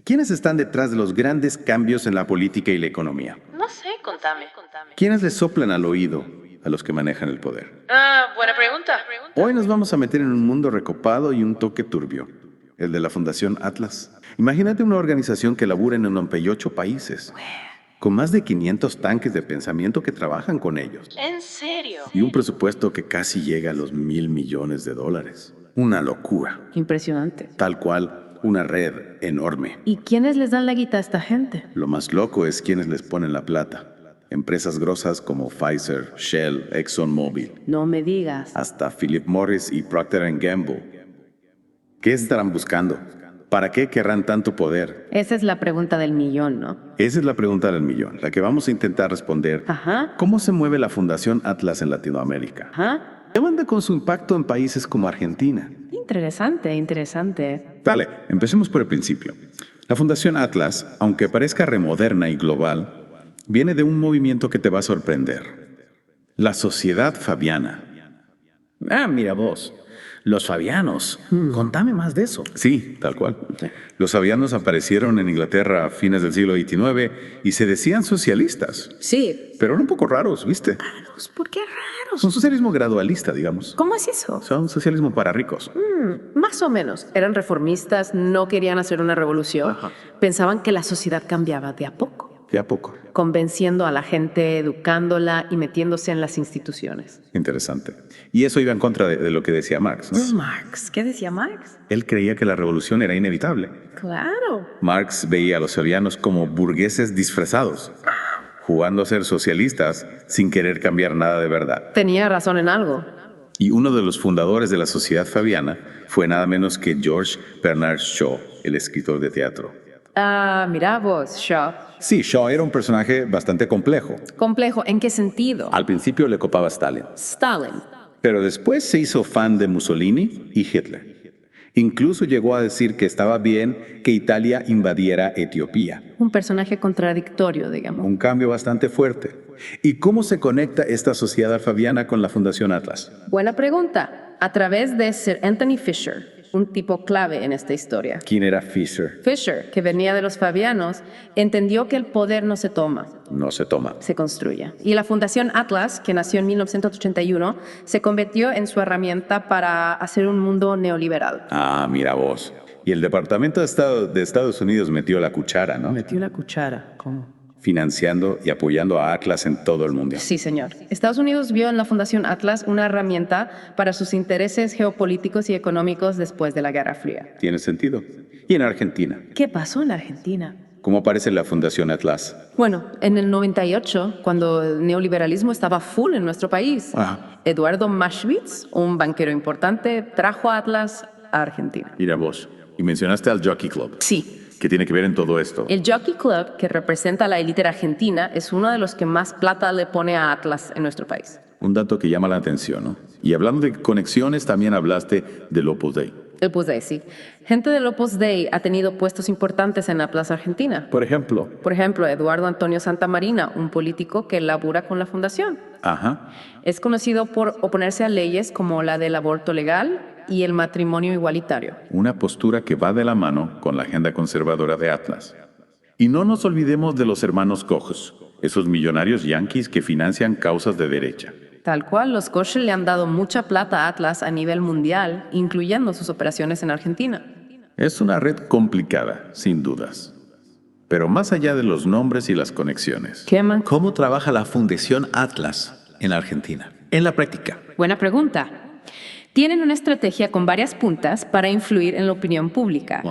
¿Quiénes están detrás de los grandes cambios en la política y la economía? No sé, contame. ¿Quiénes les soplan al oído a los que manejan el poder? Buena pregunta. Hoy nos vamos a meter en un mundo recopado y un toque turbio, el de la Fundación Atlas. Imagínate una organización que labura en 98 países, con más de 500 tanques de pensamiento que trabajan con ellos, ¿En serio? y un presupuesto que casi llega a los $1.000 millones. Una locura. Impresionante. Tal cual, una red enorme. ¿Y quiénes les dan la guita a esta gente? Lo más loco es quienes les ponen la plata. Empresas grosas como Pfizer, Shell, ExxonMobil, No me digas. hasta Philip Morris y Procter Gamble. ¿Qué estarán buscando? ¿Para qué querrán tanto poder? Esa es la pregunta del millón, ¿no? Esa es la pregunta del millón, la que vamos a intentar responder. Ajá. ¿Cómo se mueve la Fundación Atlas en Latinoamérica? Ajá. ¿Qué onda con su impacto en países como Argentina? Interesante, interesante. Dale, empecemos por el principio. La Fundación Atlas, aunque parezca remoderna y global, viene de un movimiento que te va a sorprender. La Sociedad Fabiana. Mira vos. Los fabianos. Contame más de eso. Sí, tal cual. Los fabianos aparecieron en Inglaterra a fines del siglo XIX y se decían socialistas, Sí. pero eran un poco raros, ¿viste? ¿Por qué raros? Un socialismo gradualista, digamos. ¿Cómo es eso? O sea, un socialismo para ricos. Más o menos. Eran reformistas, no querían hacer una revolución. Pensaban que la sociedad cambiaba de a poco, De a poco. convenciendo a la gente, educándola y metiéndose en las instituciones. Interesante. Y eso iba en contra de lo que decía Marx, ¿no? Marx. ¿Qué decía Marx? Él creía que la revolución era inevitable. Claro. Marx veía a los fabianos como burgueses disfrazados, jugando a ser socialistas sin querer cambiar nada de verdad. Tenía razón en algo. Y uno de los fundadores de la Sociedad Fabiana fue nada menos que George Bernard Shaw, el escritor de teatro. Mira vos, Shaw. Sí, Shaw era un personaje bastante complejo. Complejo, ¿en qué sentido? Al principio le copaba a Stalin, Stalin. pero después se hizo fan de Mussolini y Hitler. Incluso llegó a decir que estaba bien que Italia invadiera Etiopía. Un personaje contradictorio, digamos. Un cambio bastante fuerte. ¿Y cómo se conecta esta sociedad fabiana con la Fundación Atlas? Buena pregunta. A través de Sir Anthony Fisher, un tipo clave en esta historia. ¿Quién era Fisher? Fisher, que venía de los fabianos, entendió que el poder no se toma, No se toma. se construye. Y la Fundación Atlas, que nació en 1981, se convirtió en su herramienta para hacer un mundo neoliberal. Mira vos. Y el Departamento de Estado de Estados Unidos metió la cuchara, ¿no? Metió la cuchara. ¿Cómo? Financiando y apoyando a Atlas en todo el mundo. Sí, señor. Estados Unidos vio en la Fundación Atlas una herramienta para sus intereses geopolíticos y económicos después de la Guerra Fría. Tiene sentido. Y en Argentina, ¿Qué pasó en la Argentina? ¿cómo aparece la Fundación Atlas? Bueno, en el 98, cuando el neoliberalismo estaba full en nuestro país, Eduardo Maschwitz, un banquero importante, trajo a Atlas a Argentina. Mira vos. Y mencionaste al Jockey Club. Sí. ¿Qué tiene que ver en todo esto? El Jockey Club, que representa a la élite argentina, es uno de los que más plata le pone a Atlas en nuestro país. Un dato que llama la atención, ¿no? Y hablando de conexiones, también hablaste del Opus Dei. El Opus Dei, sí. Gente del Opus Dei ha tenido puestos importantes en la Plaza Argentina. Por ejemplo. Por ejemplo, Eduardo Antonio Santamarina, un político que labura con la fundación. Ajá. Es conocido por oponerse a leyes como la del aborto legal y el matrimonio igualitario. Una postura que va de la mano con la agenda conservadora de Atlas. Y no nos olvidemos de los hermanos Koch, esos millonarios yanquis que financian causas de derecha. Tal cual, los Koch le han dado mucha plata a Atlas a nivel mundial, incluyendo sus operaciones en Argentina. Es una red complicada, sin dudas. Pero más allá de los nombres y las conexiones. ¿Qué más? ¿Cómo trabaja la Fundación Atlas en Argentina? En la práctica. Buena pregunta. Tienen una estrategia con varias puntas para influir en la opinión pública,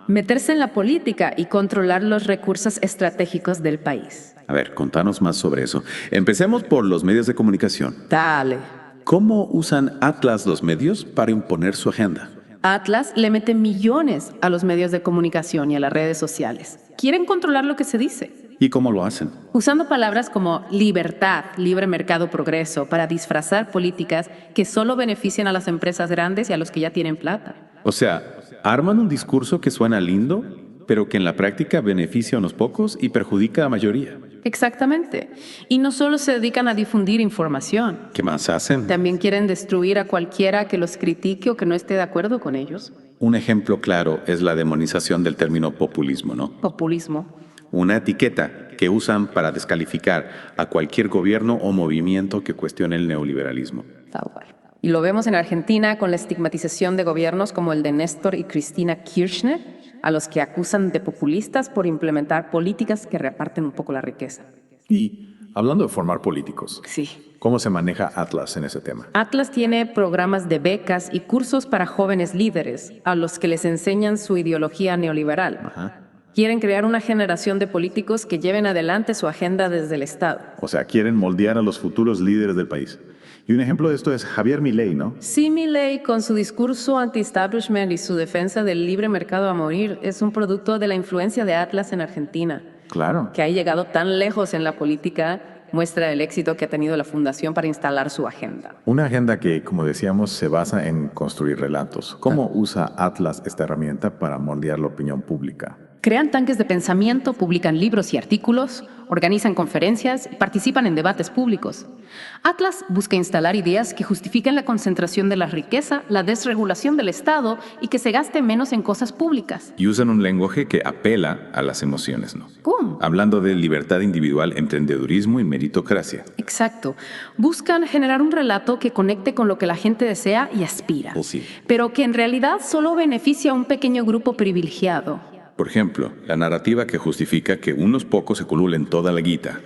meterse en la política y controlar los recursos estratégicos del país. A ver, contanos más sobre eso. Empecemos por los medios de comunicación. Dale. ¿Cómo usan Atlas los medios para imponer su agenda? Atlas le mete millones a los medios de comunicación y a las redes sociales. Quieren controlar lo que se dice, ¿Y cómo lo hacen? usando palabras como libertad, libre mercado, progreso, para disfrazar políticas que solo benefician a las empresas grandes y a los que ya tienen plata. O sea, arman un discurso que suena lindo, pero que en la práctica beneficia a unos pocos y perjudica a la mayoría. Exactamente. Y no solo se dedican a difundir información, ¿Qué más hacen? también quieren destruir a cualquiera que los critique o que no esté de acuerdo con ellos. Un ejemplo claro es la demonización del término populismo, ¿no? Populismo. Una etiqueta que usan para descalificar a cualquier gobierno o movimiento que cuestione el neoliberalismo. Tal cual. Y lo vemos en Argentina con la estigmatización de gobiernos como el de Néstor y Cristina Kirchner, a los que acusan de populistas por implementar políticas que reparten un poco la riqueza. Y hablando de formar políticos, Sí. ¿cómo se maneja Atlas en ese tema? Atlas tiene programas de becas y cursos para jóvenes líderes, a los que les enseñan su ideología neoliberal. Ajá. Quieren crear una generación de políticos que lleven adelante su agenda desde el Estado. O sea, quieren moldear a los futuros líderes del país. Y un ejemplo de esto es Javier Milei, ¿no? Sí, Milei, con su discurso anti-establishment y su defensa del libre mercado a morir, es un producto de la influencia de Atlas en Argentina. Claro. Que ha llegado tan lejos en la política muestra el éxito que ha tenido la fundación para instalar su agenda. Una agenda que, como decíamos, se basa en construir relatos. ¿Cómo usa Atlas esta herramienta para moldear la opinión pública? Crean tanques de pensamiento, publican libros y artículos, organizan conferencias y participan en debates públicos. Atlas busca instalar ideas que justifiquen la concentración de la riqueza, la desregulación del Estado y que se gaste menos en cosas públicas. Y usan un lenguaje que apela a las emociones, ¿no? ¿Cómo? Hablando de libertad individual, emprendedurismo y meritocracia. Exacto. Buscan generar un relato que conecte con lo que la gente desea y aspira, Pues sí. pero que en realidad solo beneficia a un pequeño grupo privilegiado. Por ejemplo, la narrativa que justifica que unos pocos se acumulen toda la guita.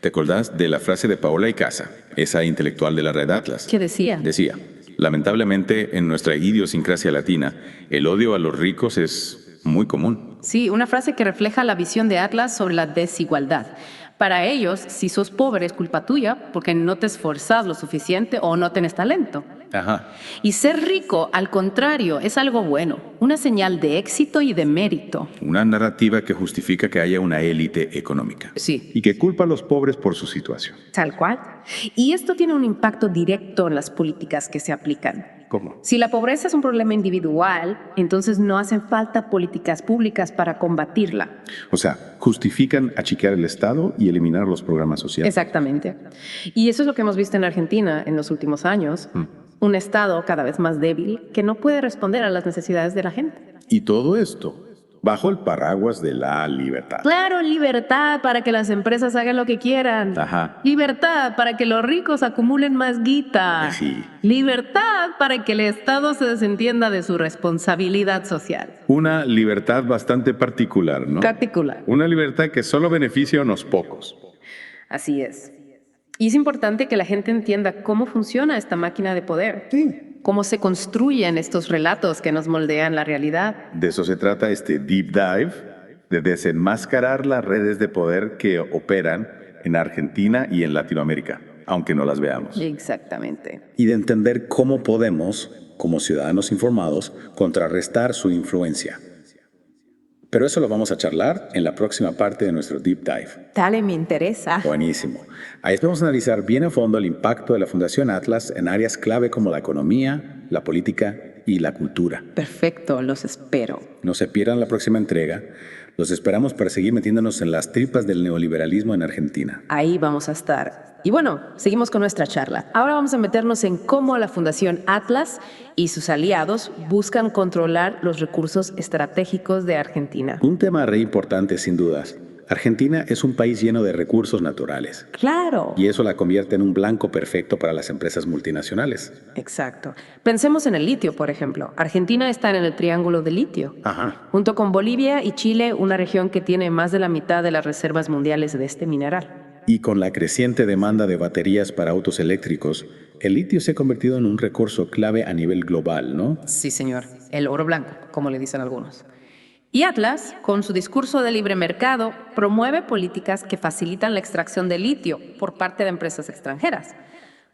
¿Te acordás de la frase de Paola Icaza, esa intelectual de la red Atlas? ¿Qué decía? Decía, lamentablemente en nuestra idiosincrasia latina, el odio a los ricos es muy común. Sí, una frase que refleja la visión de Atlas sobre la desigualdad. Para ellos, si sos pobre es culpa tuya porque no te esforzas lo suficiente o no tenés talento. Ajá. Y ser rico, al contrario, es algo bueno, una señal de éxito y de mérito. Una narrativa que justifica que haya una élite económica. Sí. Y que culpa a los pobres por su situación. Tal cual. Y esto tiene un impacto directo en las políticas que se aplican. ¿Cómo? Si la pobreza es un problema individual, entonces no hacen falta políticas públicas para combatirla. O sea, justifican achicar el Estado y eliminar los programas sociales. Exactamente. Y eso es lo que hemos visto en Argentina en los últimos años. Un Estado cada vez más débil que no puede responder a las necesidades de la gente. Y todo esto bajo el paraguas de la libertad. Claro, libertad para que las empresas hagan lo que quieran. Ajá. Libertad para que los ricos acumulen más guita. Sí. Libertad para que el Estado se desentienda de su responsabilidad social. Una libertad bastante particular, ¿no? Particular. Una libertad que solo beneficia a unos pocos. Así es. Y es importante que la gente entienda cómo funciona esta máquina de poder. Sí. Cómo se construyen estos relatos que nos moldean la realidad. De eso se trata este deep dive, de desenmascarar las redes de poder que operan en Argentina y en Latinoamérica, aunque no las veamos. Exactamente. Y de entender cómo podemos, como ciudadanos informados, contrarrestar su influencia. Pero eso lo vamos a charlar en la próxima parte de nuestro Deep Dive. Dale, me interesa. Buenísimo. Ahí vamos a analizar bien a fondo el impacto de la Fundación Atlas en áreas clave como la economía, la política y la cultura. Perfecto, los espero. No se pierdan la próxima entrega. Los esperamos para seguir metiéndonos en las tripas del neoliberalismo en Argentina. Ahí vamos a estar. Y bueno, seguimos con nuestra charla. Ahora vamos a meternos en cómo la Fundación Atlas y sus aliados buscan controlar los recursos estratégicos de Argentina. Un tema re importante, sin dudas. Argentina es un país lleno de recursos naturales. ¡Claro! Y eso la convierte en un blanco perfecto para las empresas multinacionales. Exacto. Pensemos en el litio, por ejemplo. Argentina está en el triángulo de litio. Ajá. Junto con Bolivia y Chile, una región que tiene más de la mitad de las reservas mundiales de este mineral. Y con la creciente demanda de baterías para autos eléctricos, el litio se ha convertido en un recurso clave a nivel global, ¿no? Sí, señor. El oro blanco, como le dicen algunos. Y Atlas, con su discurso de libre mercado, promueve políticas que facilitan la extracción de litio por parte de empresas extranjeras,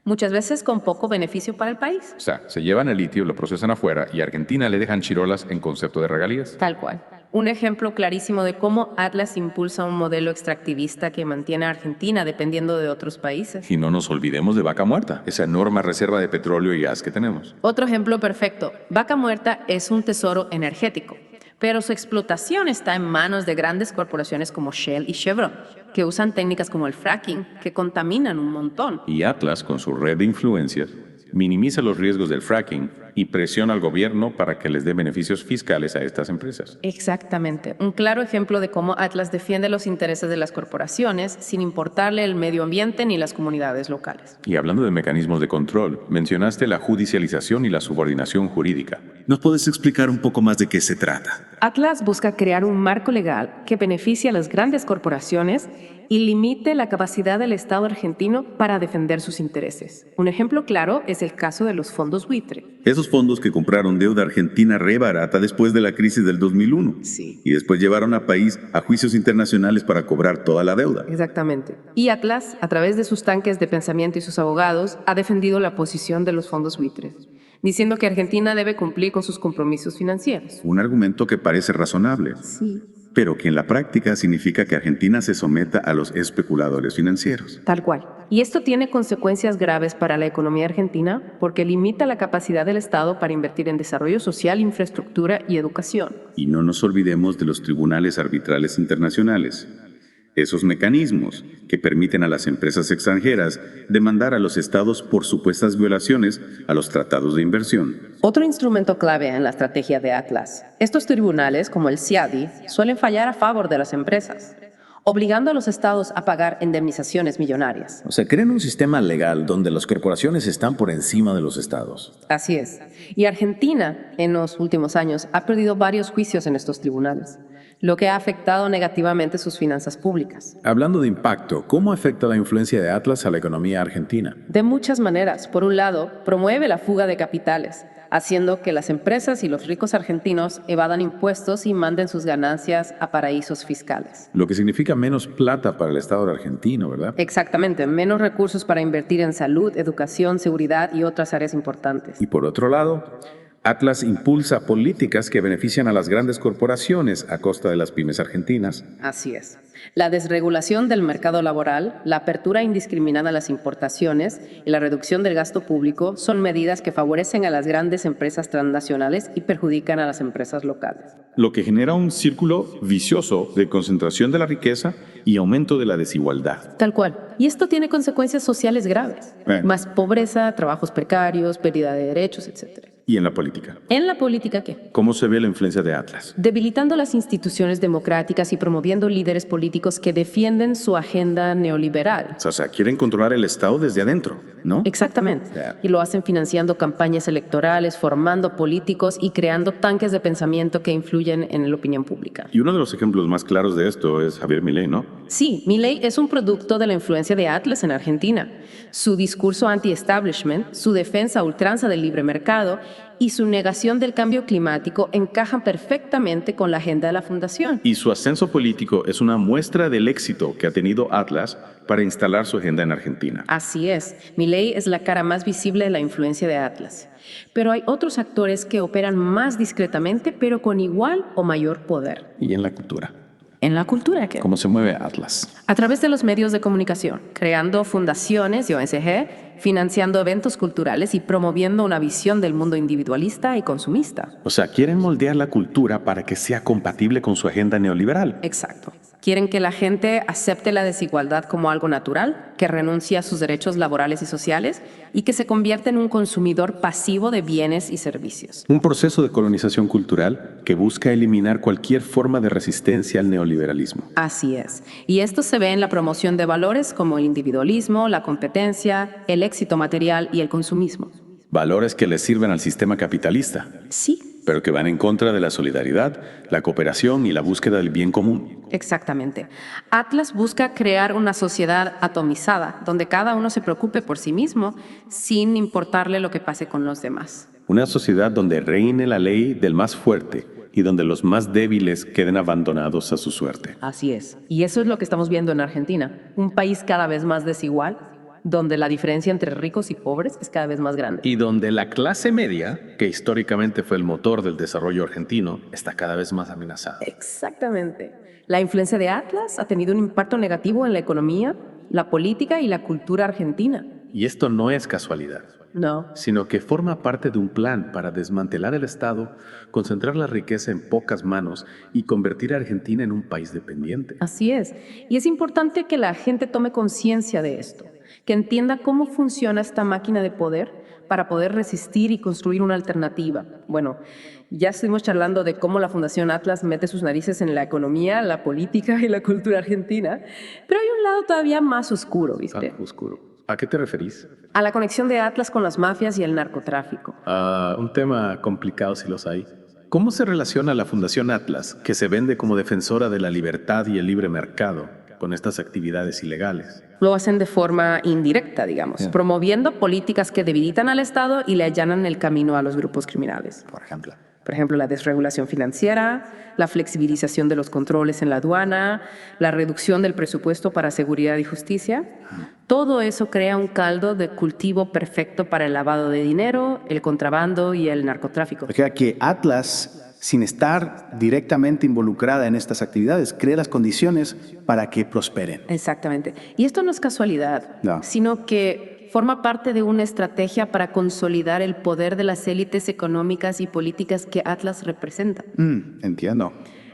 muchas veces con poco beneficio para el país. O sea, se llevan el litio, lo procesan afuera y a Argentina le dejan chirolas en concepto de regalías. Tal cual. Un ejemplo clarísimo de cómo Atlas impulsa un modelo extractivista que mantiene a Argentina dependiendo de otros países. Y no nos olvidemos de Vaca Muerta, esa enorme reserva de petróleo y gas que tenemos. Otro ejemplo perfecto. Vaca Muerta es un tesoro energético, pero su explotación está en manos de grandes corporaciones como Shell y Chevron, que usan técnicas como el fracking, que contaminan un montón. Y Atlas, con su red de influencias, minimiza los riesgos del fracking y presiona al gobierno para que les dé beneficios fiscales a estas empresas. Exactamente. Un claro ejemplo de cómo Atlas defiende los intereses de las corporaciones sin importarle el medio ambiente ni las comunidades locales. Y hablando de mecanismos de control, mencionaste la judicialización y la subordinación jurídica. ¿Nos puedes explicar un poco más de qué se trata? Atlas busca crear un marco legal que beneficie a las grandes corporaciones y limite la capacidad del Estado argentino para defender sus intereses. Un ejemplo claro es el caso de los fondos buitre. Esos fondos que compraron deuda argentina re barata después de la crisis del 2001. Sí. Y después llevaron al país a juicios internacionales para cobrar toda la deuda. Exactamente. Y Atlas, a través de sus tanques de pensamiento y sus abogados, ha defendido la posición de los fondos buitres, diciendo que Argentina debe cumplir con sus compromisos financieros. Un argumento que parece razonable, Sí. pero que en la práctica significa que Argentina se someta a los especuladores financieros. Tal cual. Y esto tiene consecuencias graves para la economía argentina porque limita la capacidad del Estado para invertir en desarrollo social, infraestructura y educación. Y no nos olvidemos de los tribunales arbitrales internacionales. Esos mecanismos que permiten a las empresas extranjeras demandar a los estados por supuestas violaciones a los tratados de inversión. Otro instrumento clave en la estrategia de Atlas. Estos tribunales, como el CIADI, suelen fallar a favor de las empresas, obligando a los estados a pagar indemnizaciones millonarias. O sea, crean un sistema legal donde las corporaciones están por encima de los estados. Así es. Y Argentina, en los últimos años, ha perdido varios juicios en estos tribunales, lo que ha afectado negativamente sus finanzas públicas. Hablando de impacto, ¿cómo afecta la influencia de Atlas a la economía argentina? De muchas maneras. Por un lado, promueve la fuga de capitales, haciendo que las empresas y los ricos argentinos evadan impuestos y manden sus ganancias a paraísos fiscales. Lo que significa menos plata para el Estado argentino, ¿verdad? Exactamente, menos recursos para invertir en salud, educación, seguridad y otras áreas importantes. Y por otro lado, Atlas impulsa políticas que benefician a las grandes corporaciones a costa de las pymes argentinas. Así es. La desregulación del mercado laboral, la apertura indiscriminada a las importaciones y la reducción del gasto público son medidas que favorecen a las grandes empresas transnacionales y perjudican a las empresas locales. Lo que genera un círculo vicioso de concentración de la riqueza y aumento de la desigualdad. Tal cual. Y esto tiene consecuencias sociales graves. Más pobreza, trabajos precarios, pérdida de derechos, etc. ¿Y en la política? ¿En la política qué? ¿Cómo se ve la influencia de Atlas? Debilitando las instituciones democráticas y promoviendo líderes políticos que defienden su agenda neoliberal. O sea, quieren controlar el Estado desde adentro, ¿no? Exactamente. Y lo hacen financiando campañas electorales, formando políticos y creando tanques de pensamiento que influyen en la opinión pública. Y uno de los ejemplos más claros de esto es Javier Milei, ¿no? Sí, Milei es un producto de la influencia de Atlas en Argentina. Su discurso anti-establishment, su defensa a ultranza del libre mercado y su negación del cambio climático encajan perfectamente con la agenda de la fundación. Y su ascenso político es una muestra del éxito que ha tenido Atlas para instalar su agenda en Argentina. Así es, Milei es la cara más visible de la influencia de Atlas. Pero hay otros actores que operan más discretamente, pero con igual o mayor poder. Y en la cultura. ¿En la cultura qué? ¿Cómo se mueve Atlas? A través de los medios de comunicación, creando fundaciones y ONG, financiando eventos culturales y promoviendo una visión del mundo individualista y consumista. O sea, quieren moldear la cultura para que sea compatible con su agenda neoliberal. Exacto. Quieren que la gente acepte la desigualdad como algo natural, que renuncie a sus derechos laborales y sociales y que se convierta en un consumidor pasivo de bienes y servicios. Un proceso de colonización cultural que busca eliminar cualquier forma de resistencia al neoliberalismo. Así es. Y esto se ve en la promoción de valores como el individualismo, la competencia, el éxito material y el consumismo. Valores que les sirven al sistema capitalista, Sí, pero que van en contra de la solidaridad, la cooperación y la búsqueda del bien común. exactamente. Atlas busca crear una sociedad atomizada, donde cada uno se preocupe por sí mismo, sin importarle lo que pase con los demás. Una sociedad donde reine la ley del más fuerte y donde los más débiles queden abandonados a su suerte. Así es. Y eso es lo que estamos viendo en Argentina, un país cada vez más desigual, donde la diferencia entre ricos y pobres es cada vez más grande. Y donde la clase media, que históricamente fue el motor del desarrollo argentino, está cada vez más amenazada. Exactamente. La influencia de Atlas ha tenido un impacto negativo en la economía, la política y la cultura argentina. Y esto no es casualidad, No. sino que forma parte de un plan para desmantelar el Estado, concentrar la riqueza en pocas manos y convertir a Argentina en un país dependiente. Así es. Y es importante que la gente tome conciencia de esto, que entienda cómo funciona esta máquina de poder para poder resistir y construir una alternativa. Bueno, ya estuvimos charlando de cómo la Fundación Atlas mete sus narices en la economía, la política y la cultura argentina, pero hay un lado todavía más oscuro, ¿viste? Oscuro. ¿A qué te referís? A la conexión de Atlas con las mafias y el narcotráfico. Un tema complicado si los hay. ¿Cómo se relaciona la Fundación Atlas, que se vende como defensora de la libertad y el libre mercado, con estas actividades ilegales? Lo hacen de forma indirecta, digamos, promoviendo políticas que debilitan al Estado y le allanan el camino a los grupos criminales. Por ejemplo, la desregulación financiera, la flexibilización de los controles en la aduana, la reducción del presupuesto para seguridad y justicia. Todo eso crea un caldo de cultivo perfecto para el lavado de dinero, el contrabando y el narcotráfico. O sea que Atlas, sin estar directamente involucrada en estas actividades, crea las condiciones para que prosperen. Exactamente. Y esto no es casualidad, No. sino que forma parte de una estrategia para consolidar el poder de las élites económicas y políticas que Atlas representa. Entiendo.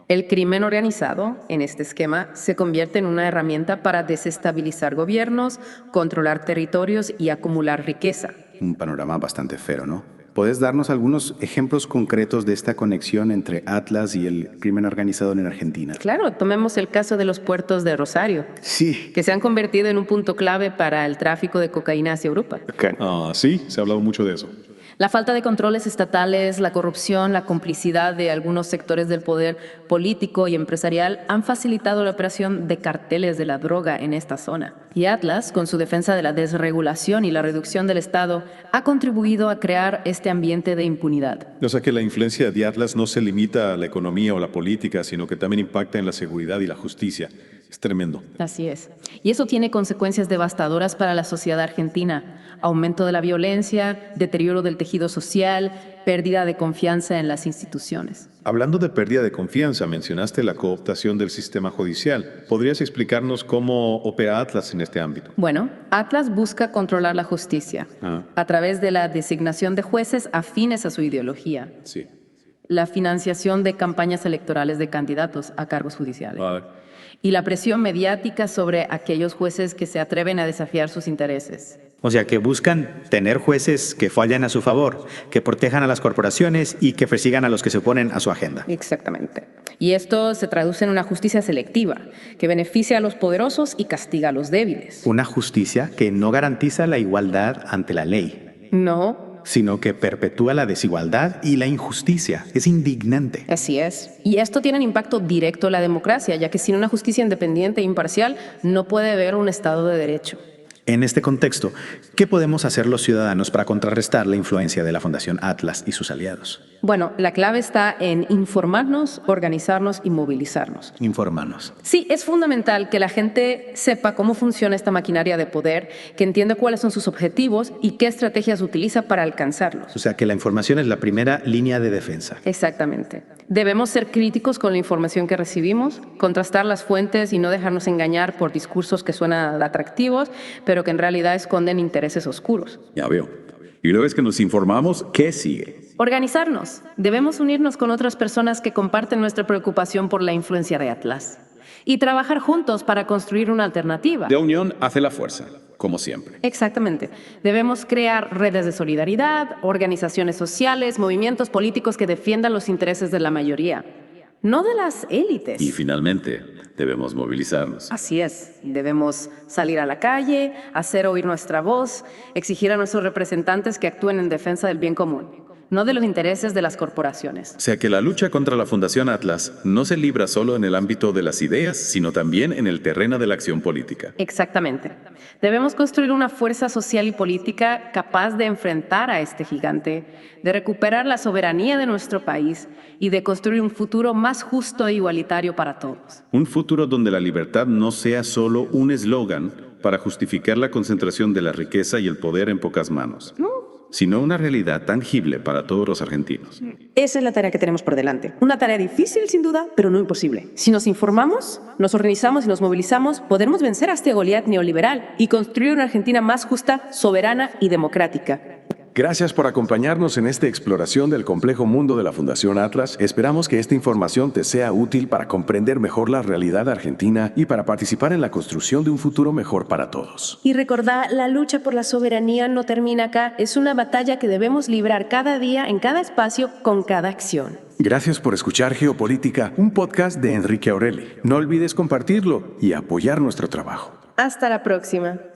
El crimen organizado, en este esquema, se convierte en una herramienta para desestabilizar gobiernos, controlar territorios y acumular riqueza. Un panorama bastante feo, ¿no? ¿Puedes darnos algunos ejemplos concretos de esta conexión entre Atlas y el crimen organizado en Argentina? Claro, tomemos el caso de los puertos de Rosario, Sí. que se han convertido en un punto clave para el tráfico de cocaína hacia Europa. Sí, se ha hablado mucho de eso. La falta de controles estatales, la corrupción, la complicidad de algunos sectores del poder político y empresarial han facilitado la operación de carteles de la droga en esta zona. Y Atlas, con su defensa de la desregulación y la reducción del Estado, ha contribuido a crear este ambiente de impunidad. O sea que la influencia de Atlas no se limita a la economía o la política, sino que también impacta en la seguridad y la justicia. Es tremendo. Así es. Y eso tiene consecuencias devastadoras para la sociedad argentina. Aumento de la violencia, deterioro del tejido social, pérdida de confianza en las instituciones. Hablando de pérdida de confianza, mencionaste la cooptación del sistema judicial. ¿Podrías explicarnos cómo opera Atlas en este ámbito? Bueno, Atlas busca controlar la justicia a través de la designación de jueces afines a su ideología, Sí. la financiación de campañas electorales de candidatos a cargos judiciales Vale. y la presión mediática sobre aquellos jueces que se atreven a desafiar sus intereses. O sea, que buscan tener jueces que fallen a su favor, que protejan a las corporaciones y que persigan a los que se oponen a su agenda. Exactamente. Y esto se traduce en una justicia selectiva, que beneficia a los poderosos y castiga a los débiles. Una justicia que no garantiza la igualdad ante la ley, No, sino que perpetúa la desigualdad y la injusticia. Es indignante. así es. Y esto tiene un impacto directo en la democracia, ya que sin una justicia independiente e imparcial no puede haber un Estado de Derecho. En este contexto, ¿qué podemos hacer los ciudadanos para contrarrestar la influencia de la Fundación Atlas y sus aliados? Bueno, la clave está en informarnos, organizarnos y movilizarnos. Informarnos. Sí, es fundamental que la gente sepa cómo funciona esta maquinaria de poder, que entienda cuáles son sus objetivos y qué estrategias utiliza para alcanzarlos. O sea, que la información es la primera línea de defensa. Exactamente. Debemos ser críticos con la información que recibimos, contrastar las fuentes y no dejarnos engañar por discursos que suenan atractivos, pero que en realidad esconden intereses oscuros. Ya veo. Y una vez que nos informamos, ¿qué sigue? Organizarnos. Debemos unirnos con otras personas que comparten nuestra preocupación por la influencia de Atlas y trabajar juntos para construir una alternativa. De unión hace la fuerza, como siempre. Exactamente. Debemos crear redes de solidaridad, organizaciones sociales, movimientos políticos que defiendan los intereses de la mayoría, no de las élites. Y finalmente, debemos movilizarnos. Así es. Debemos salir a la calle, hacer oír nuestra voz, exigir a nuestros representantes que actúen en defensa del bien común, no de los intereses de las corporaciones. O sea que la lucha contra la Fundación Atlas no se libra solo en el ámbito de las ideas, sino también en el terreno de la acción política. Exactamente. Debemos construir una fuerza social y política capaz de enfrentar a este gigante, de recuperar la soberanía de nuestro país y de construir un futuro más justo e igualitario para todos. Un futuro donde la libertad no sea solo un eslogan para justificar la concentración de la riqueza y el poder en pocas manos, sino una realidad tangible para todos los argentinos. Esa es la tarea que tenemos por delante. Una tarea difícil, sin duda, pero no imposible. Si nos informamos, nos organizamos y nos movilizamos, podremos vencer a este Goliat neoliberal y construir una Argentina más justa, soberana y democrática. Gracias por acompañarnos en esta exploración del complejo mundo de la Fundación Atlas. Esperamos que esta información te sea útil para comprender mejor la realidad argentina y para participar en la construcción de un futuro mejor para todos. Y recordá, la lucha por la soberanía no termina acá. Es una batalla que debemos librar cada día, en cada espacio, con cada acción. Gracias por escuchar Geopolítica, un podcast de Enrique Aureli. No olvides compartirlo y apoyar nuestro trabajo. Hasta la próxima.